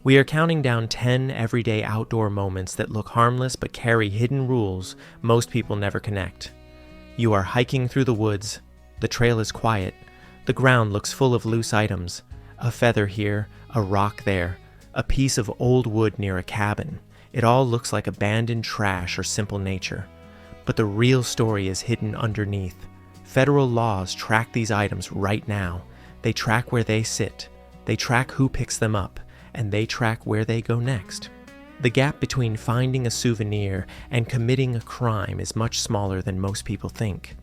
We are counting down 10 everyday outdoor moments that look harmless but carry hidden rules most people never connect. You are hiking through the woods. The trail is quiet. The ground looks full of loose items. A feather here, a rock there, a piece of old wood near a cabin. It all looks like abandoned trash or simple nature. But the real story is hidden underneath. Federal laws track these items right now. They track where they sit. They track who picks them up. And they track where they go next. The gap between finding a souvenir and committing a crime is much smaller than most people think.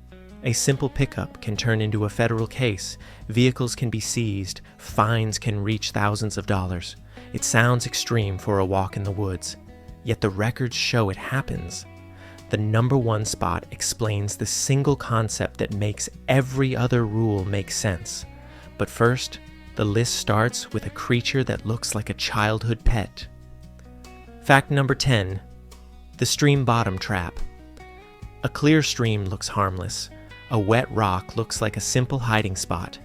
A simple pickup can turn into a federal case, vehicles can be seized, fines can reach thousands of dollars. It sounds extreme for a walk in the woods, yet the records show it happens. The number one spot explains the single concept that makes every other rule make sense. But first, the list starts with a creature that looks like a childhood pet. Fact number 10. The stream bottom trap. A clear stream looks harmless. A wet rock looks like a simple hiding spot.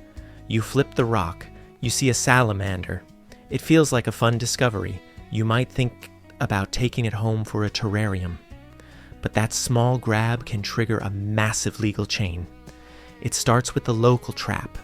You flip the rock. You see a salamander. It feels like a fun discovery. You might think about taking it home for a terrarium. But that small grab can trigger a massive legal chain. It starts with the local trap.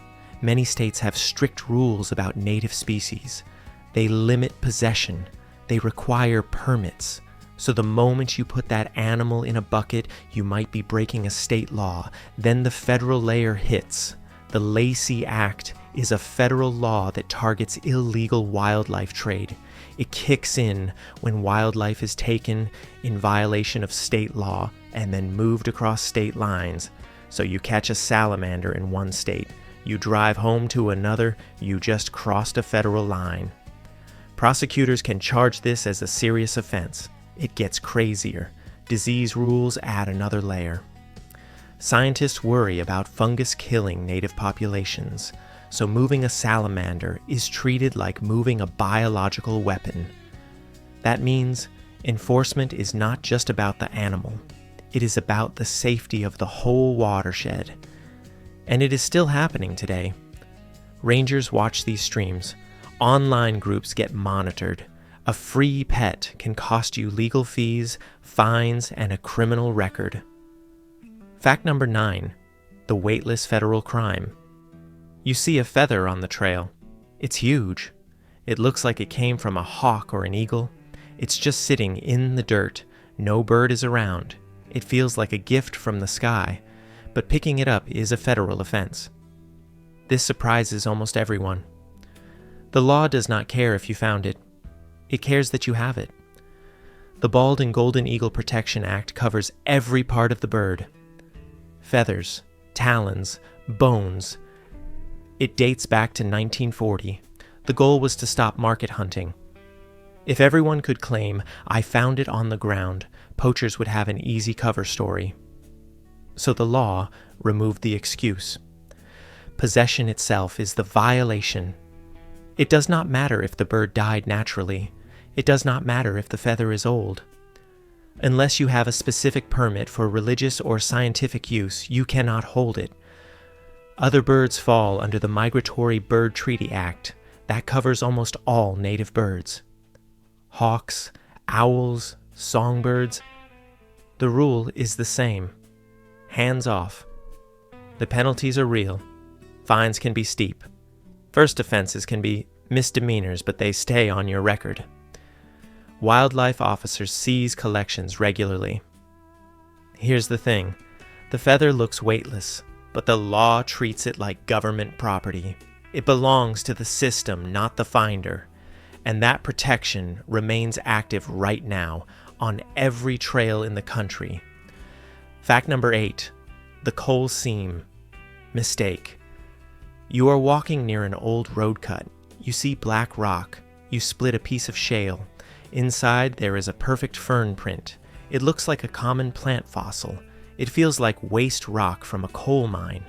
Many states have strict rules about native species. They limit possession. They require permits. So the moment you put that animal in a bucket, you might be breaking a state law. Then the federal layer hits. The Lacey Act is a federal law that targets illegal wildlife trade. It kicks in when wildlife is taken in violation of state law and then moved across state lines. So you catch a salamander in one state. You drive home to another, you just crossed a federal line. Prosecutors can charge this as a serious offense. It gets crazier. Disease rules add another layer. Scientists worry about fungus killing native populations, so moving a salamander is treated like moving a biological weapon. That means enforcement is not just about the animal. It is about the safety of the whole watershed. And it is still happening today. Rangers watch these streams. Online groups get monitored. A free pet can cost you legal fees, fines, and a criminal record. Fact number 9. The weightless federal crime. You see a feather on the trail. It's huge. It looks like it came from a hawk or an eagle. It's just sitting in the dirt. No bird is around. It feels like a gift from the sky. But picking it up is a federal offense. This surprises almost everyone. The law does not care if you found it. It cares that you have it. The Bald and Golden Eagle Protection Act covers every part of the bird. Feathers, talons, bones. It dates back to 1940. The goal was to stop market hunting. If everyone could claim, "I found it on the ground," poachers would have an easy cover story. So the law removed the excuse. Possession itself is the violation. It does not matter if the bird died naturally. It does not matter if the feather is old. Unless you have a specific permit for religious or scientific use, you cannot hold it. Other birds fall under the Migratory Bird Treaty Act. That covers almost all native birds. Hawks, owls, songbirds. The rule is the same. Hands off. The penalties are real. Fines can be steep. First offenses can be misdemeanors, but they stay on your record. Wildlife officers seize collections regularly. Here's the thing. The feather looks weightless, but the law treats it like government property. It belongs to the system, not the finder. And that protection remains active right now on every trail in the country. Fact number 8. The coal seam. Mistake. You are walking near an old road cut. You see black rock. You split a piece of shale. Inside there is a perfect fern print. It looks like a common plant fossil. It feels like waste rock from a coal mine.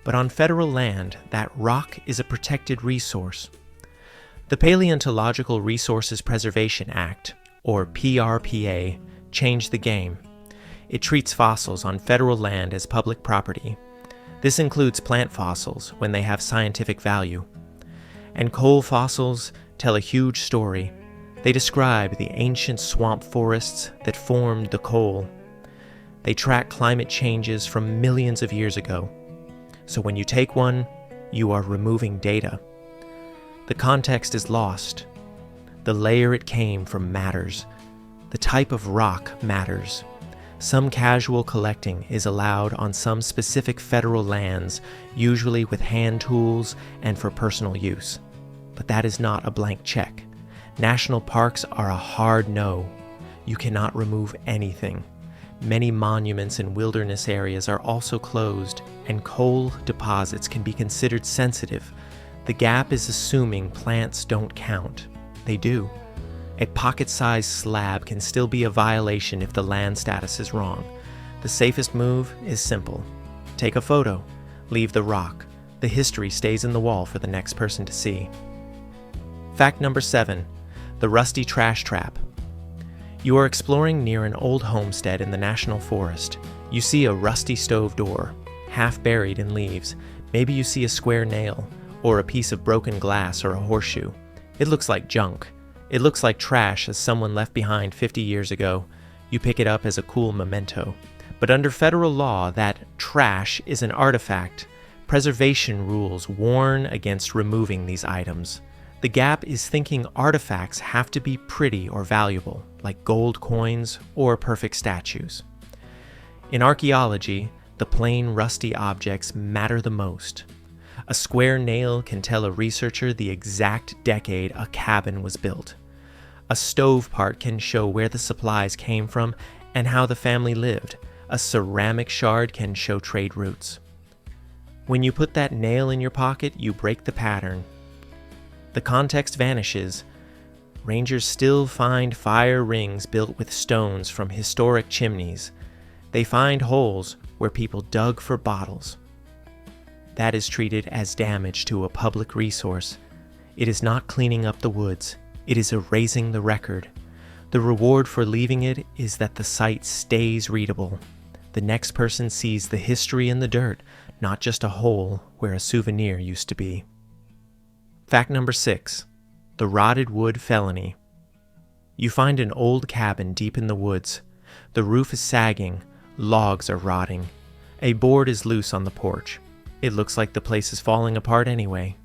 But on federal land, that rock is a protected resource. The Paleontological Resources Preservation Act, or PRPA, changed the game. It treats fossils on federal land as public property. This includes plant fossils when they have scientific value. And coal fossils tell a huge story. They describe the ancient swamp forests that formed the coal. They track climate changes from millions of years ago. So when you take one, you are removing data. The context is lost. The layer it came from matters. The type of rock matters. Some casual collecting is allowed on some specific federal lands, usually with hand tools and for personal use. But that is not a blank check. National parks are a hard no. You cannot remove anything. Many monuments in wilderness areas are also closed, and coal deposits can be considered sensitive. The gap is assuming plants don't count. They do. A pocket-sized slab can still be a violation if the land status is wrong. The safest move is simple. Take a photo. Leave the rock. The history stays in the wall for the next person to see. Fact number 7. The rusty trash trap. You are exploring near an old homestead in the national forest. You see a rusty stove door, half buried in leaves. Maybe you see a square nail, or a piece of broken glass or a horseshoe. It looks like junk. It looks like trash as someone left behind 50 years ago. You pick it up as a cool memento. But under federal law, that trash is an artifact. Preservation rules warn against removing these items. The gap is thinking artifacts have to be pretty or valuable, like gold coins or perfect statues. In archaeology, the plain rusty objects matter the most. A square nail can tell a researcher the exact decade a cabin was built. A stove part can show where the supplies came from and how the family lived. A ceramic shard can show trade routes. When you put that nail in your pocket, you break the pattern. The context vanishes. Rangers still find fire rings built with stones from historic chimneys. They find holes where people dug for bottles. That is treated as damage to a public resource. It is not cleaning up the woods. It is erasing the record. The reward for leaving it is that the site stays readable. The next person sees the history in the dirt, not just a hole where a souvenir used to be. Fact number 6. The rotted wood felony. You find an old cabin deep in the woods. The roof is sagging. Logs are rotting. A board is loose on the porch. It looks like the place is falling apart anyway.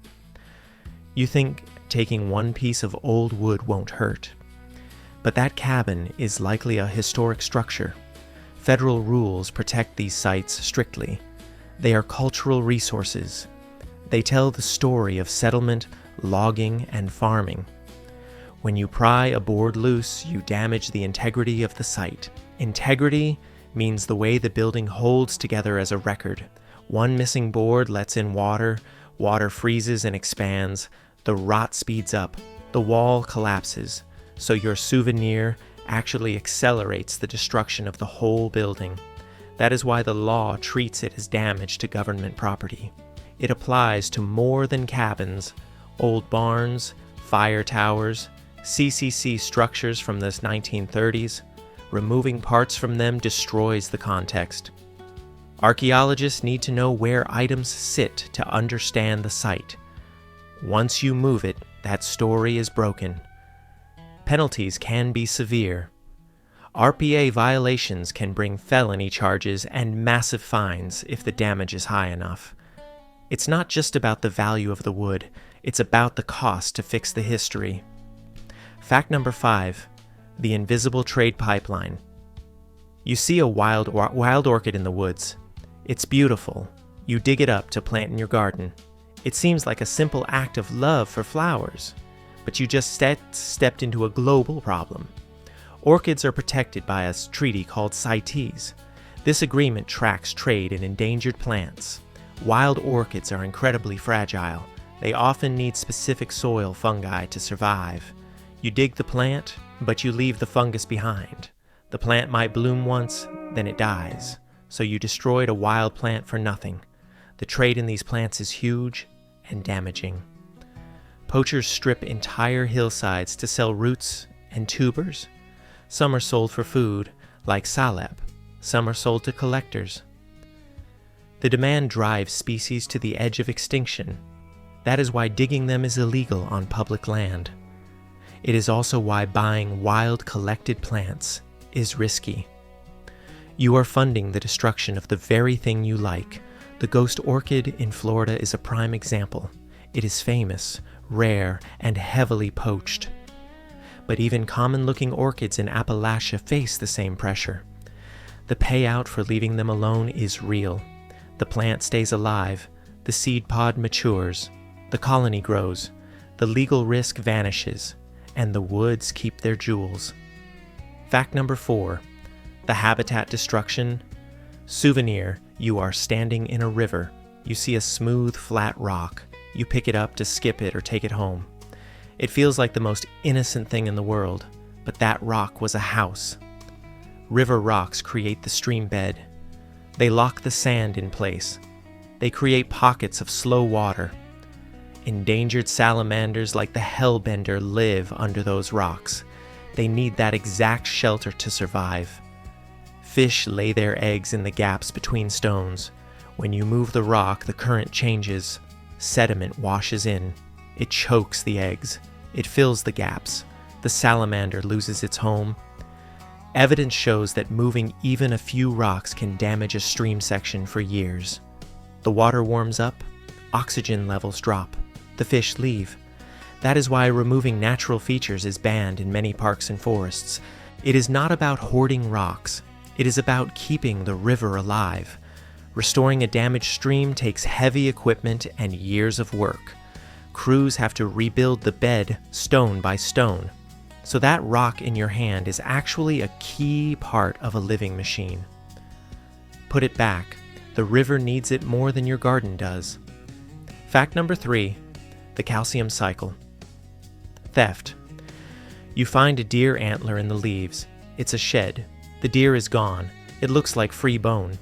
You think taking one piece of old wood won't hurt. But that cabin is likely a historic structure. Federal rules protect these sites strictly. They are cultural resources. They tell the story of settlement, logging, and farming. When you pry a board loose, you damage the integrity of the site. Integrity means the way the building holds together as a record. One missing board lets in water, water freezes and expands, the rot speeds up, the wall collapses, so your souvenir actually accelerates the destruction of the whole building. That is why the law treats it as damage to government property. It applies to more than cabins, old barns, fire towers, CCC structures from the 1930s. Removing parts from them destroys the context. Archaeologists need to know where items sit to understand the site. Once you move it, that story is broken. Penalties can be severe. RPA violations can bring felony charges and massive fines if the damage is high enough. It's not just about the value of the wood, it's about the cost to fix the history. Fact number 5, the invisible trade pipeline. You see a wild orchid in the woods. It's beautiful. You dig it up to plant in your garden. It seems like a simple act of love for flowers, but you just stepped into a global problem. Orchids are protected by a treaty called CITES. This agreement tracks trade in endangered plants. Wild orchids are incredibly fragile. They often need specific soil fungi to survive. You dig the plant, but you leave the fungus behind. The plant might bloom once, then it dies. So you destroyed a wild plant for nothing. The trade in these plants is huge and damaging. Poachers strip entire hillsides to sell roots and tubers. Some are sold for food, like salep. Some are sold to collectors. The demand drives species to the edge of extinction. That is why digging them is illegal on public land. It is also why buying wild collected plants is risky. You are funding the destruction of the very thing you like. The ghost orchid in Florida is a prime example. It is famous, rare, and heavily poached. But even common-looking orchids in Appalachia face the same pressure. The payout for leaving them alone is real. The plant stays alive, the seed pod matures, the colony grows, the legal risk vanishes, and the woods keep their jewels. Fact number 4. The habitat destruction. Souvenir, you are standing in a river. You see a smooth, flat rock. You pick it up to skip it or take it home. It feels like the most innocent thing in the world, but that rock was a house. River rocks create the stream bed. They lock the sand in place. They create pockets of slow water. Endangered salamanders like the hellbender live under those rocks. They need that exact shelter to survive. Fish lay their eggs in the gaps between stones. When you move the rock, the current changes. Sediment washes in. It chokes the eggs. It fills the gaps. The salamander loses its home. Evidence shows that moving even a few rocks can damage a stream section for years. The water warms up. Oxygen levels drop. The fish leave. That is why removing natural features is banned in many parks and forests. It is not about hoarding rocks. It is about keeping the river alive. Restoring a damaged stream takes heavy equipment and years of work. Crews have to rebuild the bed stone by stone. So that rock in your hand is actually a key part of a living machine. Put it back. The river needs it more than your garden does. Fact number 3. The calcium cycle. Theft. You find a deer antler in the leaves. It's a shed. The deer is gone. It looks like free bone.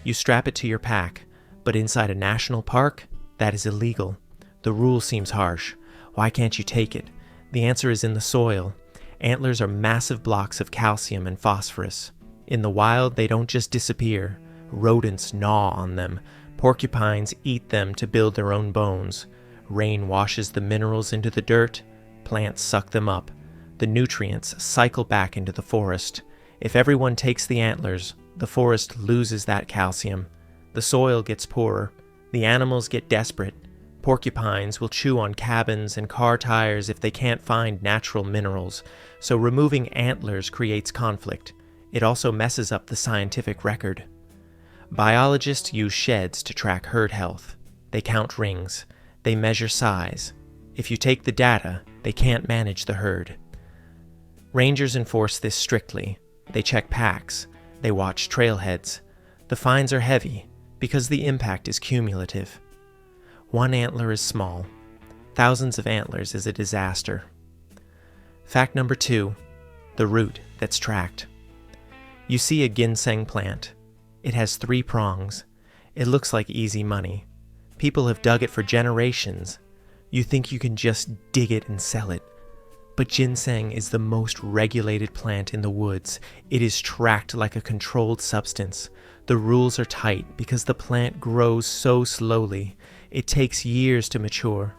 You strap it to your pack, but inside a national park, that is illegal. The rule seems harsh. Why can't you take it? The answer is in the soil. Antlers are massive blocks of calcium and phosphorus. In the wild, they don't just disappear. Rodents gnaw on them. Porcupines eat them to build their own bones. Rain washes the minerals into the dirt. Plants suck them up. The nutrients cycle back into the forest. If everyone takes the antlers, the forest loses that calcium. The soil gets poorer. The animals get desperate. Porcupines will chew on cabins and car tires if they can't find natural minerals, so removing antlers creates conflict. It also messes up the scientific record. Biologists use sheds to track herd health. They count rings. They measure size. If you take the data, they can't manage the herd. Rangers enforce this strictly. They check packs. They watch trailheads. The fines are heavy because the impact is cumulative. One antler is small. Thousands of antlers is a disaster. Fact number 2. The route that's tracked. You see a ginseng plant. It has 3 prongs. It looks like easy money. People have dug it for generations. You think you can just dig it and sell it. But ginseng is the most regulated plant in the woods. It is tracked like a controlled substance. The rules are tight because the plant grows so slowly. It takes years to mature.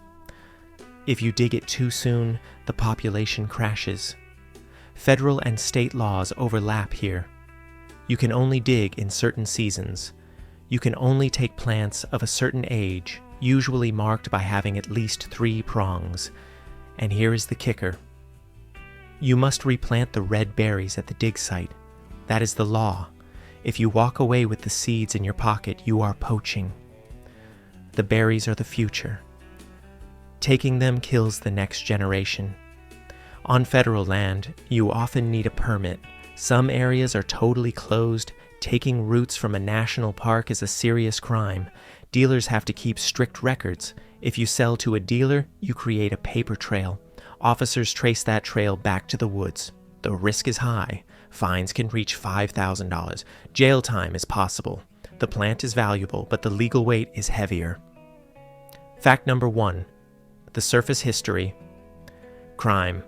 If you dig it too soon, the population crashes. Federal and state laws overlap here. You can only dig in certain seasons. You can only take plants of a certain age, usually marked by having at least 3 prongs. And here is the kicker. You must replant the red berries at the dig site. That is the law. If you walk away with the seeds in your pocket, you are poaching. The berries are the future. Taking them kills the next generation. On federal land, you often need a permit. Some areas are totally closed. Taking roots from a national park is a serious crime. Dealers have to keep strict records. If you sell to a dealer, you create a paper trail. Officers trace that trail back to the woods. The risk is high. Fines can reach $5,000. Jail time is possible. The plant is valuable, but the legal weight is heavier. Fact number 1. The surface history. Crime.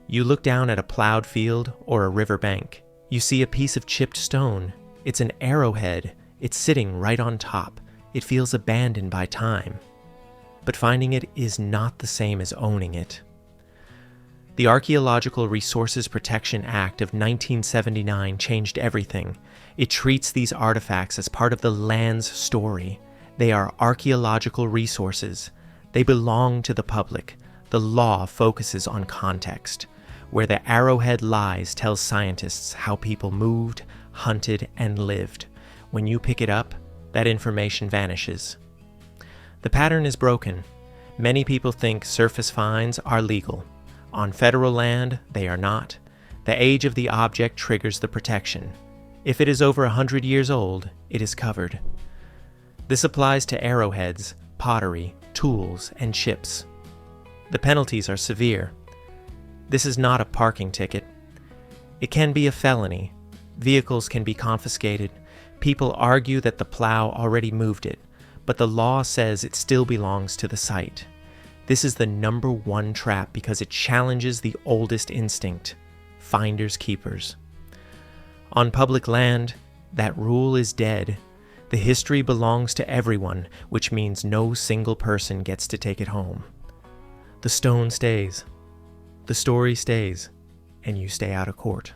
You look down at a plowed field or a riverbank. You see a piece of chipped stone. It's an arrowhead. It's sitting right on top. It feels abandoned by time. But finding it is not the same as owning it. The Archaeological Resources Protection Act of 1979 changed everything. It treats these artifacts as part of the land's story. They are archaeological resources. They belong to the public. The law focuses on context. Where the arrowhead lies tells scientists how people moved, hunted, and lived. When you pick it up, that information vanishes. The pattern is broken. Many people think surface finds are legal. On federal land, they are not. The age of the object triggers the protection. If it is over 100 years old, it is covered. This applies to arrowheads, pottery, tools, and ships. The penalties are severe. This is not a parking ticket. It can be a felony. Vehicles can be confiscated. People argue that the plow already moved it, but the law says it still belongs to the site. This is the number one trap because it challenges the oldest instinct, finders keepers. On public land, that rule is dead. The history belongs to everyone, which means no single person gets to take it home. The stone stays, the story stays, and you stay out of court.